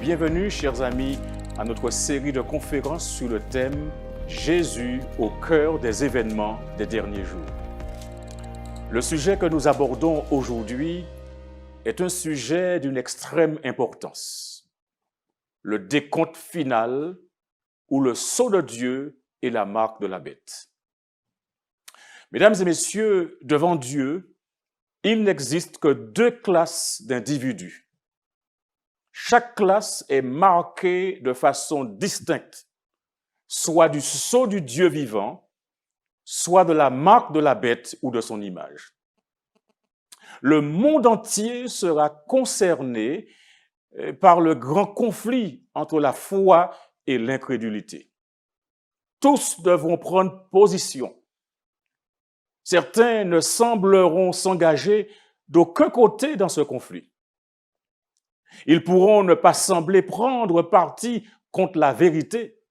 Bienvenue, chers amis, à notre série de conférences sur le thème « Jésus au cœur des événements des derniers jours ». Le sujet que nous abordons aujourd'hui est un sujet d'une extrême importance. Le décompte final ou le sceau de Dieu et la marque de la bête. Mesdames et messieurs, devant Dieu, il n'existe que deux classes d'individus. Chaque classe est marquée de façon distincte, soit du sceau du Dieu vivant, soit de la marque de la bête ou de son image. Le monde entier sera concerné par le grand conflit entre la foi et l'incrédulité. Tous devront prendre position. Certains ne sembleront s'engager d'aucun côté dans ce conflit. Ils pourront ne pas sembler prendre parti contre la vérité,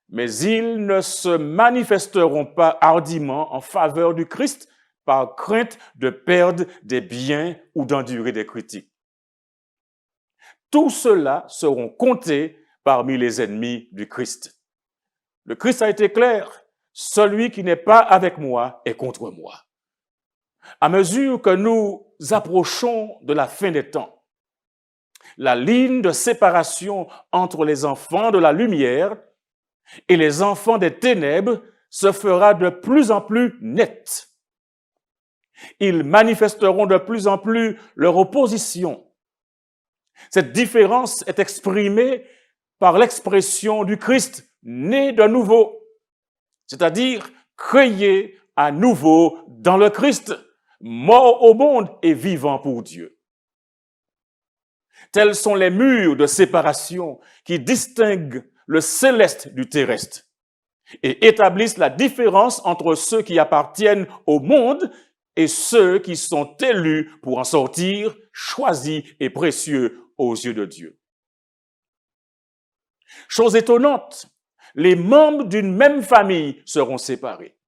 mais ils ne se manifesteront pas hardiment en faveur du Christ par crainte de perdre des biens ou d'endurer des critiques. Tous ceux-là seront comptés parmi les ennemis du Christ. Le Christ a été clair, celui qui n'est pas avec moi est contre moi. À mesure que nous approchons de la fin des temps, la ligne de séparation entre les enfants de la lumière et les enfants des ténèbres se fera de plus en plus nette. Ils manifesteront de plus en plus leur opposition. Cette différence est exprimée par l'expression du Christ né de nouveau, c'est-à-dire créé à nouveau dans le Christ, mort au monde et vivant pour Dieu. Tels sont les murs de séparation qui distinguent le céleste du terrestre et établissent la différence entre ceux qui appartiennent au monde et ceux qui sont élus pour en sortir, choisis et précieux aux yeux de Dieu. Chose étonnante, les membres d'une même famille seront séparés.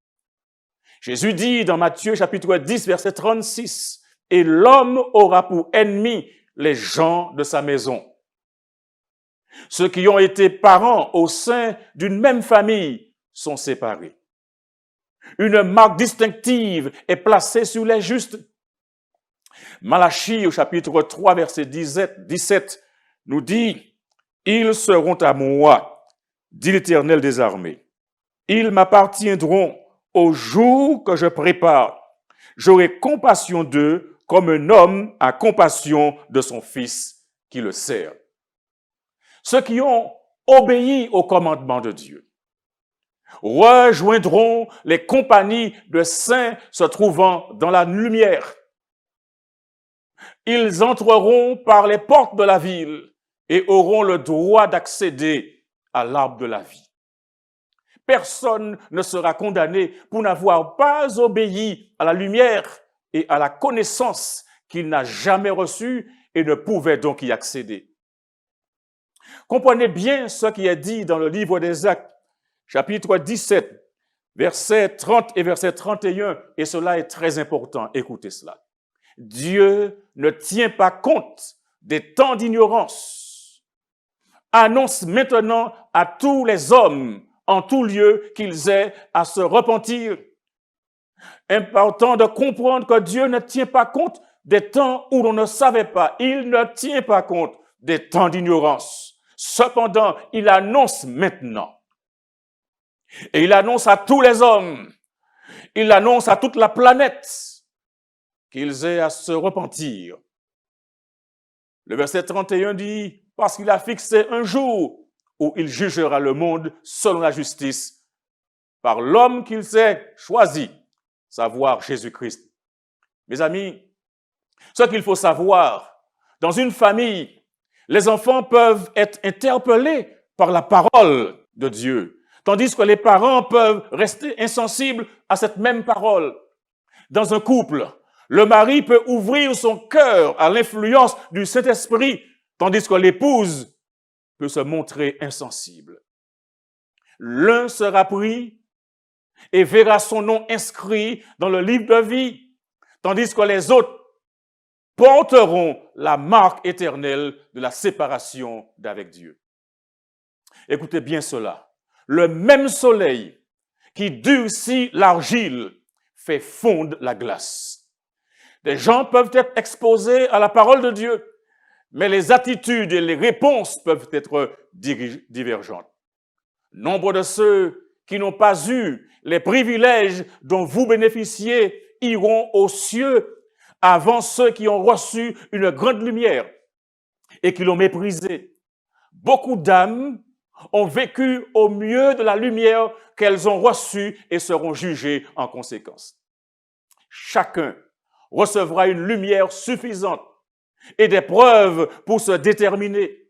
Jésus dit dans Matthieu chapitre 10, verset 36, « Et l'homme aura pour ennemi les gens de sa maison. » Ceux qui ont été parents au sein d'une même famille sont séparés. Une marque distinctive est placée sur les justes. Malachie au chapitre 3, verset 17 nous dit « Ils seront à moi, dit l'Éternel des armées. Ils m'appartiendront au jour que je prépare. J'aurai compassion d'eux comme un homme a compassion de son fils qui le sert. » Ceux qui ont obéi au commandement de Dieu rejoindront les compagnies de saints se trouvant dans la lumière. Ils entreront par les portes de la ville et auront le droit d'accéder à l'arbre de la vie. Personne ne sera condamné pour n'avoir pas obéi à la lumière et à la connaissance qu'il n'a jamais reçue et ne pouvait donc y accéder. Comprenez bien ce qui est dit dans le livre des Actes, chapitre 17, versets 30 et verset 31, et cela est très important, écoutez cela. Dieu ne tient pas compte des temps d'ignorance. Annonce maintenant à tous les hommes en tout lieu qu'ils aient à se repentir. Important de comprendre que Dieu ne tient pas compte des temps où l'on ne savait pas. Il ne tient pas compte des temps d'ignorance. Cependant, il annonce maintenant. Et il annonce à tous les hommes. Il annonce à toute la planète qu'ils aient à se repentir. Le verset 31 dit, parce qu'il a fixé un jour où il jugera le monde selon la justice par l'homme qu'il s'est choisi, savoir Jésus-Christ. Mes amis, ce qu'il faut savoir, dans une famille, les enfants peuvent être interpellés par la parole de Dieu, tandis que les parents peuvent rester insensibles à cette même parole. Dans un couple, le mari peut ouvrir son cœur à l'influence du Saint-Esprit, tandis que l'épouse peut se montrer insensible. L'un sera pris et verra son nom inscrit dans le livre de vie, tandis que les autres porteront la marque éternelle de la séparation d'avec Dieu. Écoutez bien cela. Le même soleil qui durcit l'argile fait fondre la glace. Des gens peuvent être exposés à la parole de Dieu, mais les attitudes et les réponses peuvent être divergentes. Nombre de ceux qui n'ont pas eu les privilèges dont vous bénéficiez iront aux cieux avant ceux qui ont reçu une grande lumière et qui l'ont méprisée. Beaucoup d'âmes ont vécu au mieux de la lumière qu'elles ont reçue et seront jugées en conséquence. Chacun recevra une lumière suffisante et des preuves pour se déterminer.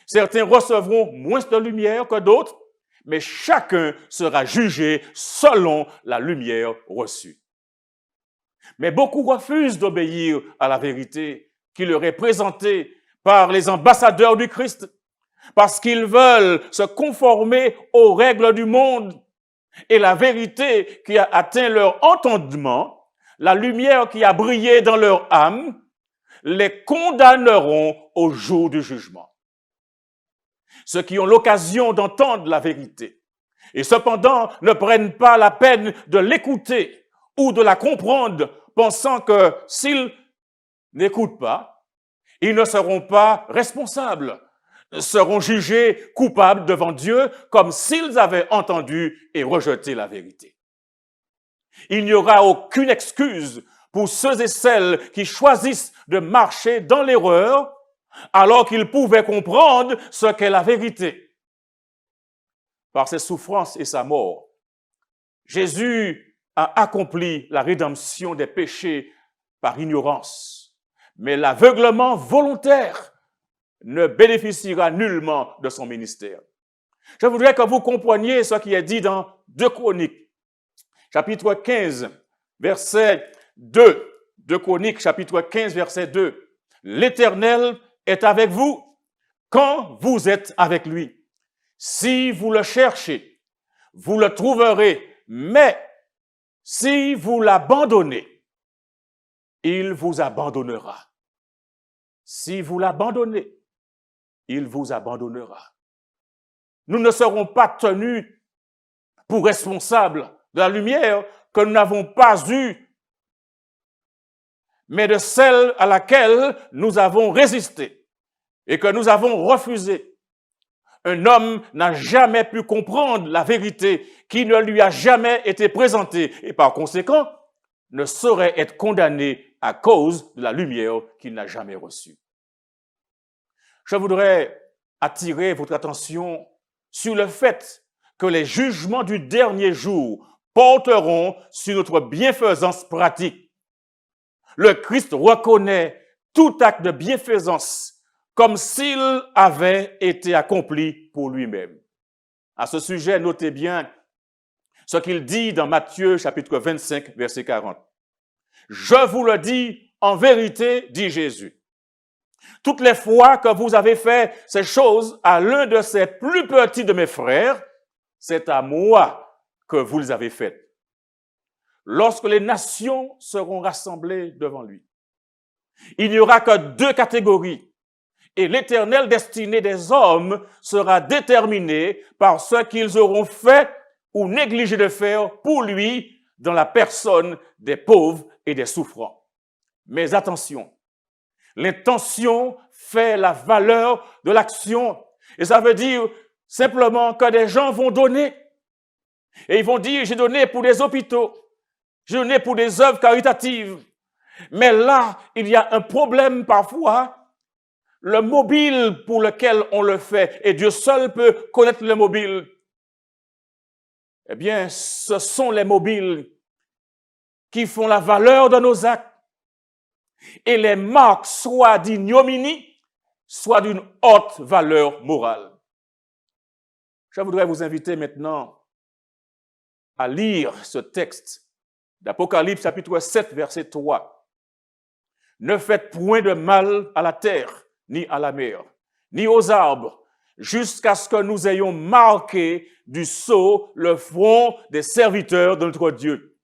Certains recevront moins de lumière que d'autres, mais chacun sera jugé selon la lumière reçue. Mais beaucoup refusent d'obéir à la vérité qui leur est présentée par les ambassadeurs du Christ, parce qu'ils veulent se conformer aux règles du monde. Et la vérité qui a atteint leur entendement, la lumière qui a brillé dans leur âme, les condamneront au jour du jugement. Ceux qui ont l'occasion d'entendre la vérité et cependant ne prennent pas la peine de l'écouter ou de la comprendre, pensant que s'ils n'écoutent pas, ils ne seront pas responsables, seront jugés coupables devant Dieu comme s'ils avaient entendu et rejeté la vérité. Il n'y aura aucune excuse pour ceux et celles qui choisissent de marcher dans l'erreur alors qu'ils pouvaient comprendre ce qu'est la vérité. Par ses souffrances et sa mort, Jésus a accompli la rédemption des péchés par ignorance. Mais l'aveuglement volontaire ne bénéficiera nullement de son ministère. Je voudrais que vous compreniez ce qui est dit dans 2 Chroniques, chapitre 15, verset 2. 2 Chroniques, chapitre 15, verset 2. L'Éternel est avec vous quand vous êtes avec lui. Si vous le cherchez, vous le trouverez, mais si vous l'abandonnez, il vous abandonnera. Si vous l'abandonnez, il vous abandonnera. Nous ne serons pas tenus pour responsables de la lumière que nous n'avons pas eue, mais de celle à laquelle nous avons résisté et que nous avons refusé. Un homme n'a jamais pu comprendre la vérité qui ne lui a jamais été présentée et par conséquent ne saurait être condamné à cause de la lumière qu'il n'a jamais reçue. Je voudrais attirer votre attention sur le fait que les jugements du dernier jour porteront sur notre bienfaisance pratique. Le Christ reconnaît tout acte de bienfaisance comme s'il avait été accompli pour lui-même. À ce sujet, notez bien ce qu'il dit dans Matthieu chapitre 25, verset 40. « Je vous le dis en vérité, dit Jésus, toutes les fois que vous avez fait ces choses à l'un de ces plus petits de mes frères, c'est à moi que vous les avez faites. Lorsque les nations seront rassemblées devant lui, il n'y aura que 2 catégories. Et l'éternelle destinée des hommes sera déterminée par ce qu'ils auront fait ou négligé de faire pour lui dans la personne des pauvres et des souffrants. Mais attention, l'intention fait la valeur de l'action. Et ça veut dire simplement que des gens vont donner. Et ils vont dire, j'ai donné pour des hôpitaux, j'ai donné pour des œuvres caritatives. Mais là, il y a un problème parfois. Le mobile pour lequel on le fait, et Dieu seul peut connaître le mobile, eh bien, ce sont les mobiles qui font la valeur de nos actes et les marques soit d'ignominie, soit d'une haute valeur morale. Je voudrais vous inviter maintenant à lire ce texte d'Apocalypse chapitre 7, verset 3. Ne faites point de mal à la terre, ni à la mer, ni aux arbres, jusqu'à ce que nous ayons marqué du sceau le front des serviteurs de notre Dieu.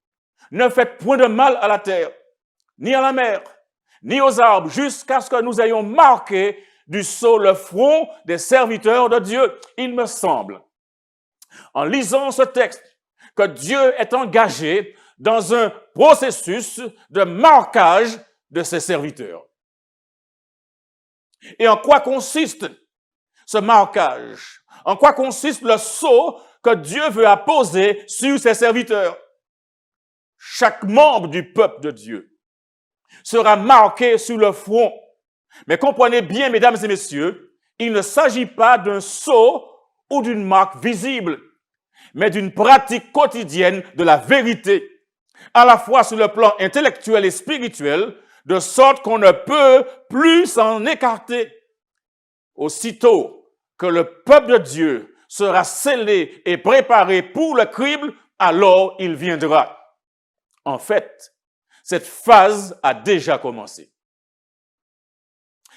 Ne faites point de mal à la terre, ni à la mer, ni aux arbres, jusqu'à ce que nous ayons marqué du sceau le front des serviteurs de Dieu. Il me semble, en lisant ce texte, que Dieu est engagé dans un processus de marquage de ses serviteurs. Et en quoi consiste ce marquage? En quoi consiste le sceau que Dieu veut apposer sur ses serviteurs? Chaque membre du peuple de Dieu sera marqué sur le front. Mais comprenez bien, mesdames et messieurs, il ne s'agit pas d'un sceau ou d'une marque visible, mais d'une pratique quotidienne de la vérité, à la fois sur le plan intellectuel et spirituel, de sorte qu'on ne peut plus s'en écarter. Aussitôt que le peuple de Dieu sera scellé et préparé pour le crible, alors il viendra. En fait, cette phase a déjà commencé.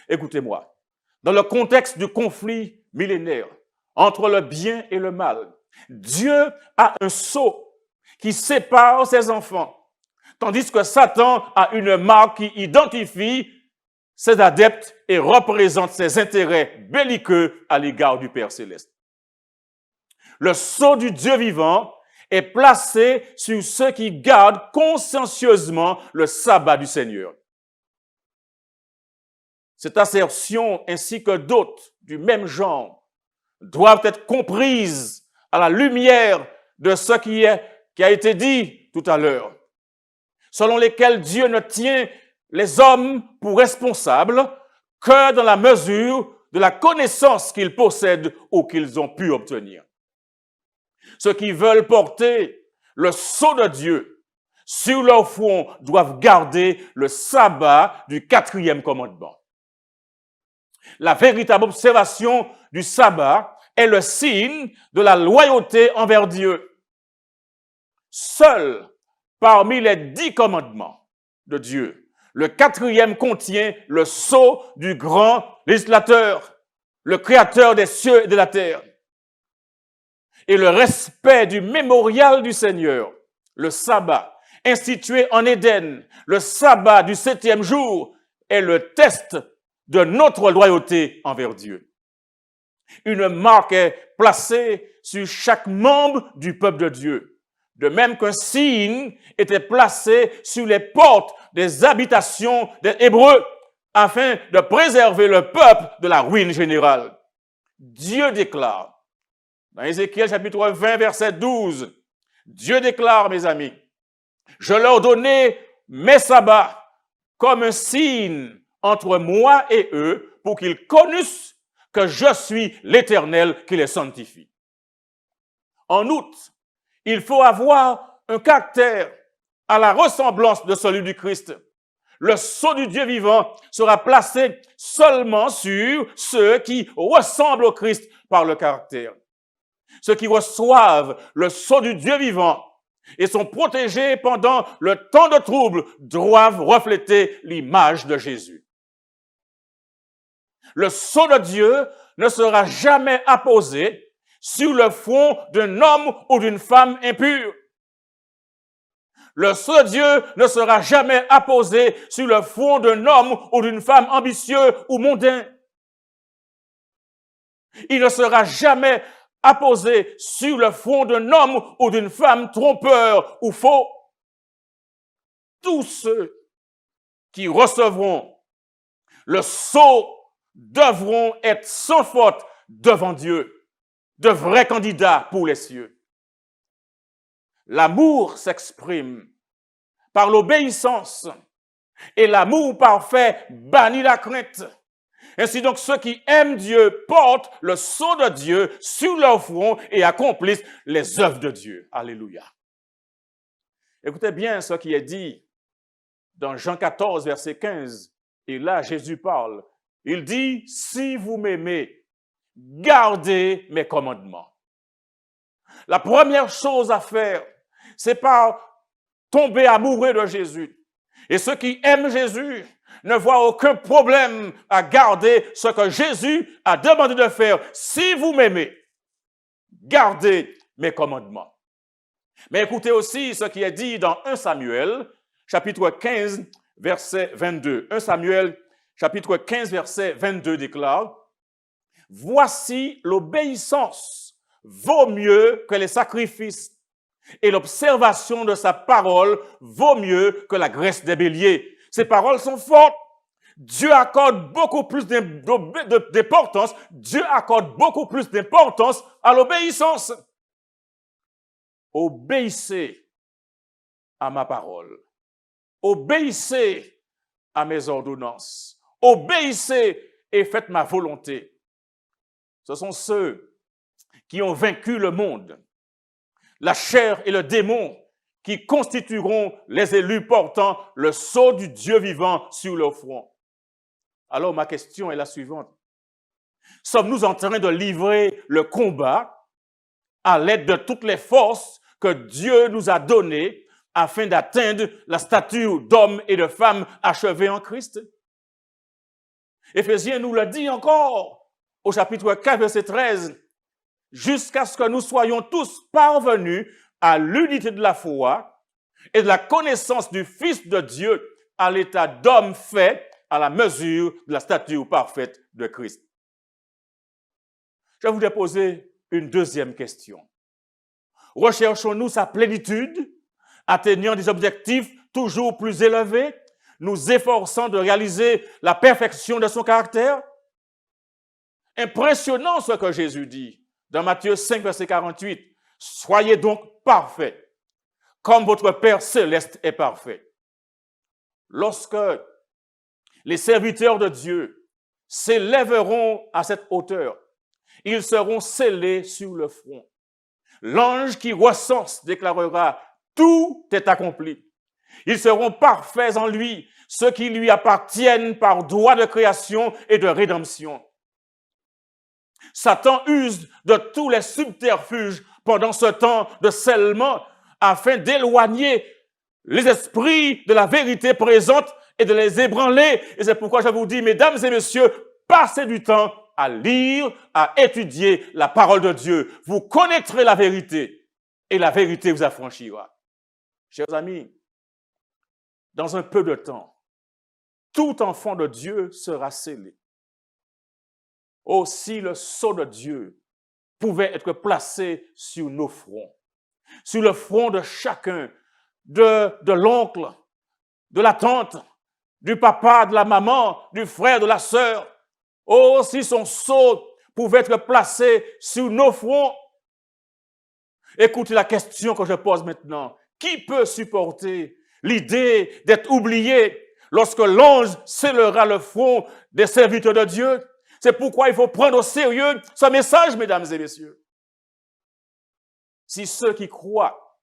Écoutez-moi, dans le contexte du conflit millénaire entre le bien et le mal, Dieu a un sceau qui sépare ses enfants, tandis que Satan a une marque qui identifie ses adeptes et représente ses intérêts belliqueux à l'égard du Père céleste. Le sceau du Dieu vivant est placé sur ceux qui gardent consciencieusement le sabbat du Seigneur. Cette assertion ainsi que d'autres du même genre doivent être comprises à la lumière de ce qui a été dit tout à l'heure, selon lesquels Dieu ne tient les hommes pour responsables que dans la mesure de la connaissance qu'ils possèdent ou qu'ils ont pu obtenir. Ceux qui veulent porter le sceau de Dieu sur leur front doivent garder le sabbat du 4e commandement. La véritable observation du sabbat est le signe de la loyauté envers Dieu. Seul parmi les 10 commandements de Dieu, le 4e contient le sceau du grand législateur, le créateur des cieux et de la terre. Et le respect du mémorial du Seigneur, le sabbat, institué en Éden, le sabbat du 7e jour, est le test de notre loyauté envers Dieu. Une marque est placée sur chaque membre du peuple de Dieu, de même qu'un signe était placé sur les portes des habitations des Hébreux, afin de préserver le peuple de la ruine générale. Dieu déclare, dans Ézéchiel chapitre 20, verset 12, Dieu déclare, mes amis, « Je leur donnai mes sabbats comme un signe entre moi et eux pour qu'ils connussent que je suis l'Éternel qui les sanctifie. » En outre, il faut avoir un caractère à la ressemblance de celui du Christ. Le sceau du Dieu vivant sera placé seulement sur ceux qui ressemblent au Christ par le caractère. Ceux qui reçoivent le sceau du Dieu vivant et sont protégés pendant le temps de trouble doivent refléter l'image de Jésus. Le sceau de Dieu ne sera jamais apposé sur le front d'un homme ou d'une femme impure. Le sceau de Dieu ne sera jamais apposé sur le front d'un homme ou d'une femme ambitieux ou mondain. Il ne sera jamais apposé sur le front d'un homme ou d'une femme trompeur ou faux. Tous ceux qui recevront le sceau devront être sans faute devant Dieu, de vrais candidats pour les cieux. L'amour s'exprime par l'obéissance et l'amour parfait bannit la crainte. Ainsi donc, ceux qui aiment Dieu portent le sceau de Dieu sur leur front et accomplissent les œuvres de Dieu. Alléluia. Écoutez bien ce qui est dit dans Jean 14, verset 15. Et là, Jésus parle. Il dit, « Si vous m'aimez, gardez mes commandements. » La première chose à faire, c'est pas tomber amoureux de Jésus. Et ceux qui aiment Jésus ne voient aucun problème à garder ce que Jésus a demandé de faire. Si vous m'aimez, gardez mes commandements. Mais écoutez aussi ce qui est dit dans 1 Samuel, chapitre 15, verset 22. 1 Samuel, chapitre 15, verset 22 déclare, « Voici l'obéissance vaut mieux que les sacrifices, et l'observation de sa parole vaut mieux que la graisse des béliers. » Ces paroles sont fortes. Dieu accorde beaucoup plus d'importance. Dieu accorde beaucoup plus d'importance à l'obéissance. Obéissez à ma parole. Obéissez à mes ordonnances. Obéissez et faites ma volonté. Ce sont ceux qui ont vaincu le monde, la chair et le démon, qui constitueront les élus portant le sceau du Dieu vivant sur leur front. Alors ma question est la suivante. Sommes-nous en train de livrer le combat à l'aide de toutes les forces que Dieu nous a données afin d'atteindre la stature d'hommes et de femmes achevés en Christ? Éphésiens nous le dit encore au chapitre 4, verset 13, « Jusqu'à ce que nous soyons tous parvenus à l'unité de la foi et de la connaissance du Fils de Dieu à l'état d'homme fait à la mesure de la stature parfaite de Christ. » Je voudrais poser une deuxième question. Recherchons-nous sa plénitude, atteignant des objectifs toujours plus élevés, nous efforçant de réaliser la perfection de son caractère? Impressionnant ce que Jésus dit dans Matthieu 5, verset 48. « Soyez donc parfaits, comme votre Père céleste est parfait. » Lorsque les serviteurs de Dieu s'élèveront à cette hauteur, ils seront scellés sur le front. L'ange qui recense déclarera « Tout est accompli ». Ils seront parfaits en lui, ceux qui lui appartiennent par droit de création et de rédemption. Satan use de tous les subterfuges pendant ce temps de scellement afin d'éloigner les esprits de la vérité présente et de les ébranler. Et c'est pourquoi je vous dis, mesdames et messieurs, passez du temps à lire, à étudier la parole de Dieu. Vous connaîtrez la vérité et la vérité vous affranchira. Chers amis, dans un peu de temps, tout enfant de Dieu sera scellé. Aussi le sceau de Dieu pouvait être placé sur nos fronts, sur le front de chacun, de l'oncle, de la tante, du papa, de la maman, du frère, de la sœur. Aussi son sceau pouvait être placé sur nos fronts. Écoutez la question que je pose maintenant. Qui peut supporter l'idée d'être oublié lorsque l'ange scellera le front des serviteurs de Dieu? C'est pourquoi il faut prendre au sérieux ce message, mesdames et messieurs. Si ceux qui croient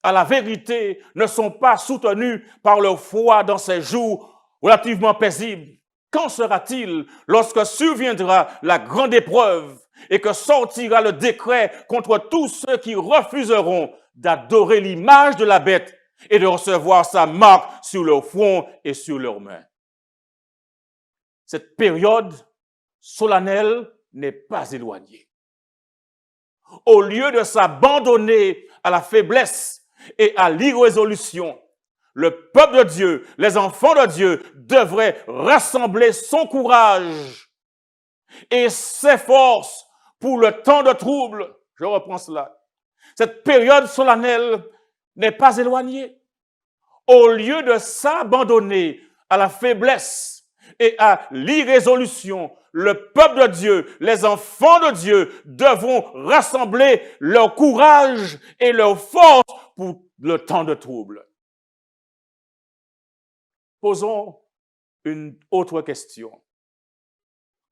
à la vérité ne sont pas soutenus par leur foi dans ces jours relativement paisibles, qu'en sera-t-il lorsque surviendra la grande épreuve et que sortira le décret contre tous ceux qui refuseront d'adorer l'image de la bête et de recevoir sa marque sur leur front et sur leurs mains? Cette période solennelle n'est pas éloignée. Au lieu de s'abandonner à la faiblesse et à l'irrésolution, le peuple de Dieu, les enfants de Dieu devraient rassembler son courage et ses forces pour le temps de trouble. Je reprends cela. Cette période solennelle n'est pas éloignée. Au lieu de s'abandonner à la faiblesse et à l'irrésolution, le peuple de Dieu, les enfants de Dieu devront rassembler leur courage et leur force pour le temps de trouble. Posons une autre question.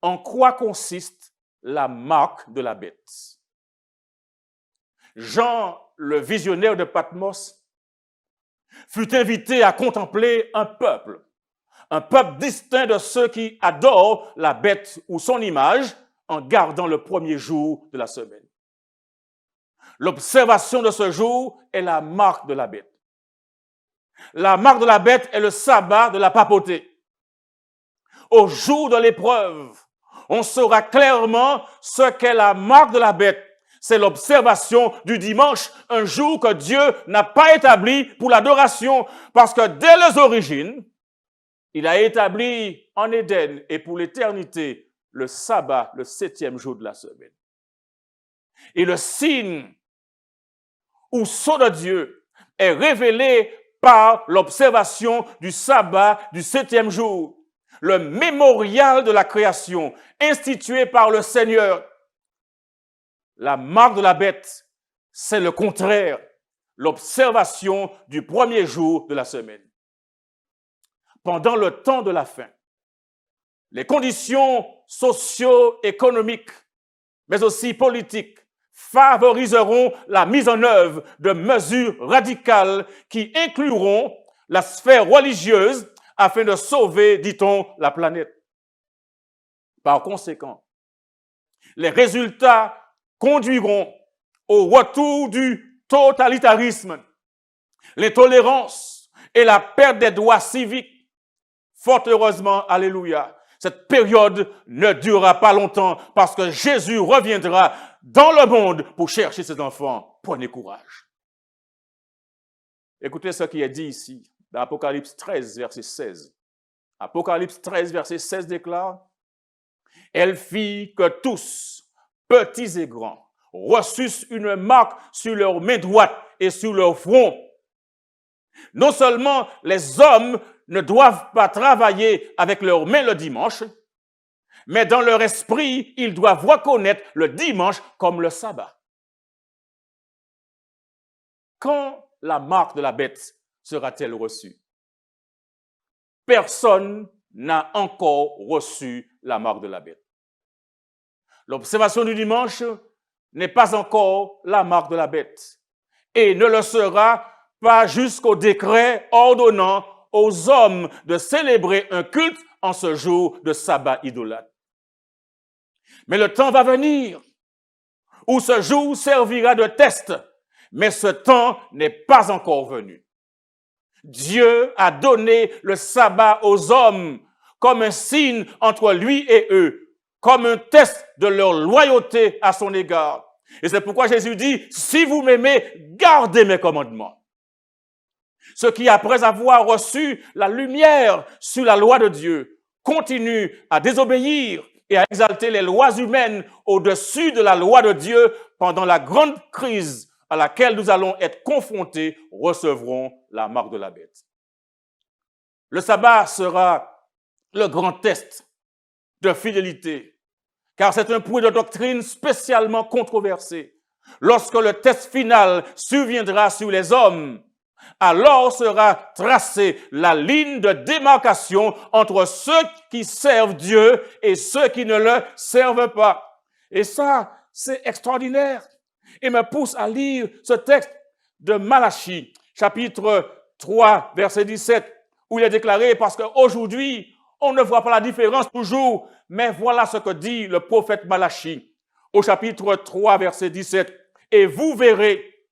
En quoi consiste la marque de la bête? Jean, le visionnaire de Patmos, fut invité à contempler un peuple distinct de ceux qui adorent la bête ou son image en gardant le premier jour de la semaine. L'observation de ce jour est la marque de la bête. La marque de la bête est le sabbat de la papauté. Au jour de l'épreuve, on saura clairement ce qu'est la marque de la bête. C'est l'observation du dimanche, un jour que Dieu n'a pas établi pour l'adoration, parce que dès les origines, il a établi en Éden et pour l'éternité le sabbat, le 7e jour de la semaine. Et le signe ou sceau de Dieu est révélé par l'observation du sabbat du 7e jour, le mémorial de la création institué par le Seigneur. La marque de la bête, c'est le contraire, l'observation du premier jour de la semaine. Pendant le temps de la fin, les conditions socio-économiques, mais aussi politiques, favoriseront la mise en œuvre de mesures radicales qui incluront la sphère religieuse afin de sauver, dit-on, la planète. Par conséquent, les résultats conduiront au retour du totalitarisme, l'intolérance et la perte des droits civiques. Fort heureusement, alléluia, cette période ne durera pas longtemps parce que Jésus reviendra dans le monde pour chercher ses enfants. Prenez courage. Écoutez ce qui est dit ici, dans Apocalypse 13, verset 16. Apocalypse 13, verset 16 déclare: « Elle fit que tous, petits et grands, reçussent une marque sur leur main droite et sur leur front. Non seulement les hommes ne doivent pas travailler avec leurs mains le dimanche, mais dans leur esprit, ils doivent reconnaître le dimanche comme le sabbat. » Quand la marque de la bête sera-t-elle reçue? Personne n'a encore reçu la marque de la bête. L'observation du dimanche n'est pas encore la marque de la bête et ne le sera pas jusqu'au décret ordonnant aux hommes de célébrer un culte en ce jour de sabbat idolâtre. Mais le temps va venir où ce jour servira de test, mais ce temps n'est pas encore venu. Dieu a donné le sabbat aux hommes comme un signe entre lui et eux, comme un test de leur loyauté à son égard. Et c'est pourquoi Jésus dit, si vous m'aimez, gardez mes commandements. Ceux qui, après avoir reçu la lumière sur la loi de Dieu, continuent à désobéir et à exalter les lois humaines au-dessus de la loi de Dieu pendant la grande crise à laquelle nous allons être confrontés, recevront la marque de la bête. Le sabbat sera le grand test de fidélité, car c'est un point de doctrine spécialement controversé. Lorsque le test final surviendra sur les hommes, alors sera tracée la ligne de démarcation entre ceux qui servent Dieu et ceux qui ne le servent pas. Et ça, c'est extraordinaire. Et me pousse à lire ce texte de Malachie, chapitre 3, verset 17, où il est déclaré, parce qu'aujourd'hui, on ne voit pas la différence toujours, mais voilà ce que dit le prophète Malachie, au chapitre 3, verset 17. Et vous verrez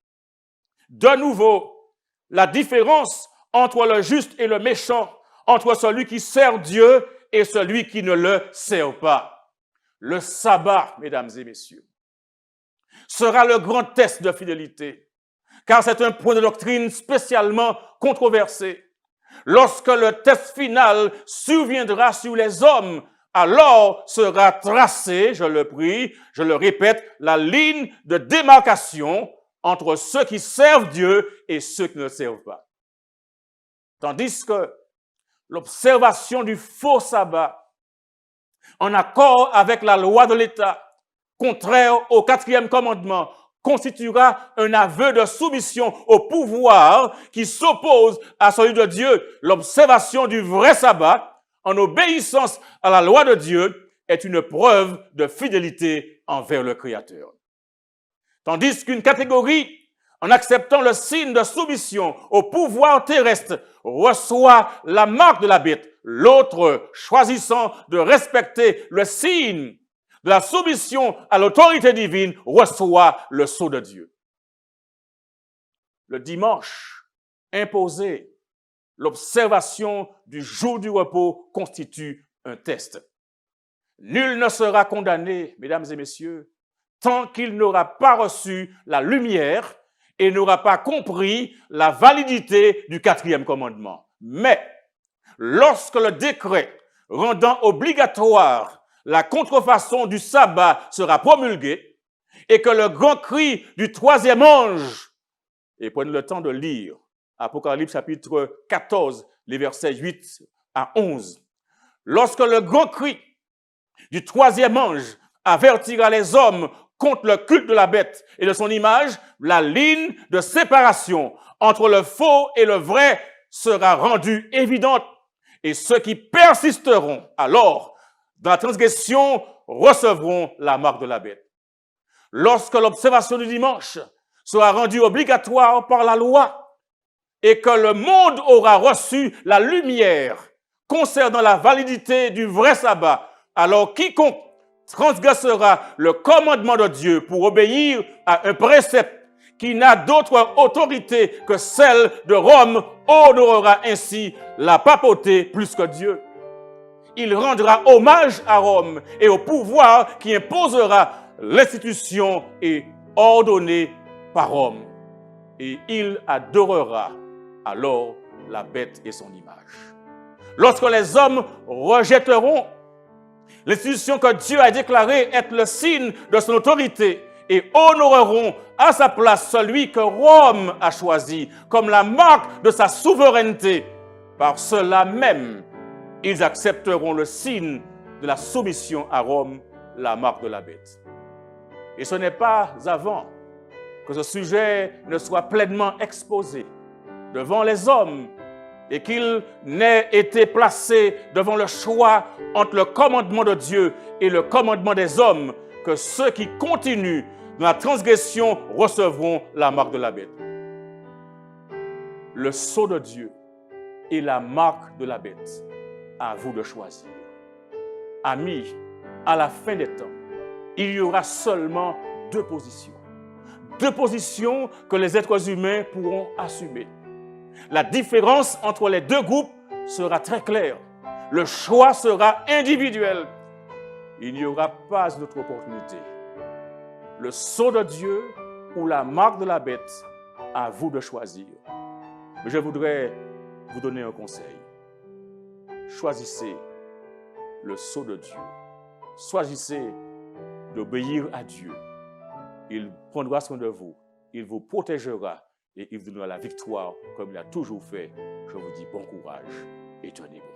de nouveau la différence entre le juste et le méchant, entre celui qui sert Dieu et celui qui ne le sert pas. Le sabbat, mesdames et messieurs, sera le grand test de fidélité, car c'est un point de doctrine spécialement controversé. Lorsque le test final surviendra sur les hommes, alors sera tracée, je le prie, je le répète, la ligne de démarcation entre ceux qui servent Dieu et ceux qui ne le servent pas. Tandis que l'observation du faux sabbat, en accord avec la loi de l'État, contraire au 4e commandement, constituera un aveu de soumission au pouvoir qui s'oppose à celui de Dieu. L'observation du vrai sabbat, en obéissance à la loi de Dieu, est une preuve de fidélité envers le Créateur. Tandis qu'une catégorie, en acceptant le signe de soumission au pouvoir terrestre, reçoit la marque de la bête, l'autre, choisissant de respecter le signe de la soumission à l'autorité divine, reçoit le sceau de Dieu. Le dimanche imposé, l'observation du jour du repos constitue un test. Nul ne sera condamné, mesdames et messieurs, tant qu'il n'aura pas reçu la lumière et n'aura pas compris la validité du 4e commandement. Mais lorsque le décret rendant obligatoire la contrefaçon du sabbat sera promulgué et que le grand cri du troisième ange, et prenez le temps de lire Apocalypse chapitre 14, les versets 8 à 11. Lorsque le grand cri du troisième ange avertira les hommes contre le culte de la bête et de son image, la ligne de séparation entre le faux et le vrai sera rendue évidente. Et ceux qui persisteront alors dans la transgression recevront la marque de la bête. Lorsque l'observation du dimanche sera rendue obligatoire par la loi et que le monde aura reçu la lumière concernant la validité du vrai sabbat, alors quiconque transgressera le commandement de Dieu pour obéir à un précepte qui n'a d'autre autorité que celle de Rome honorera ainsi la papauté plus que Dieu. Il rendra hommage à Rome et au pouvoir qui imposera l'institution et ordonnée par Rome. Et il adorera alors la bête et son image. Lorsque les hommes rejetteront l'institution que Dieu a déclarée être le signe de son autorité et honoreront à sa place celui que Rome a choisi comme la marque de sa souveraineté, par cela même, ils accepteront le signe de la soumission à Rome, la marque de la bête. Et ce n'est pas avant que ce sujet ne soit pleinement exposé devant les hommes et qu'il n'ait été placé devant le choix entre le commandement de Dieu et le commandement des hommes, que ceux qui continuent dans la transgression recevront la marque de la bête. Le sceau de Dieu et la marque de la bête, à vous de choisir. Amis, à la fin des temps, il y aura seulement deux positions. Deux positions que les êtres humains pourront assumer. La différence entre les deux groupes sera très claire. Le choix sera individuel. Il n'y aura pas d'autre opportunité. Le sceau de Dieu ou la marque de la bête, à vous de choisir. Mais je voudrais vous donner un conseil. Choisissez le sceau de Dieu. Choisissez d'obéir à Dieu. Il prendra soin de vous. Il vous protégera et il vous donnera la victoire comme il a toujours fait. Je vous dis bon courage et tenez bon.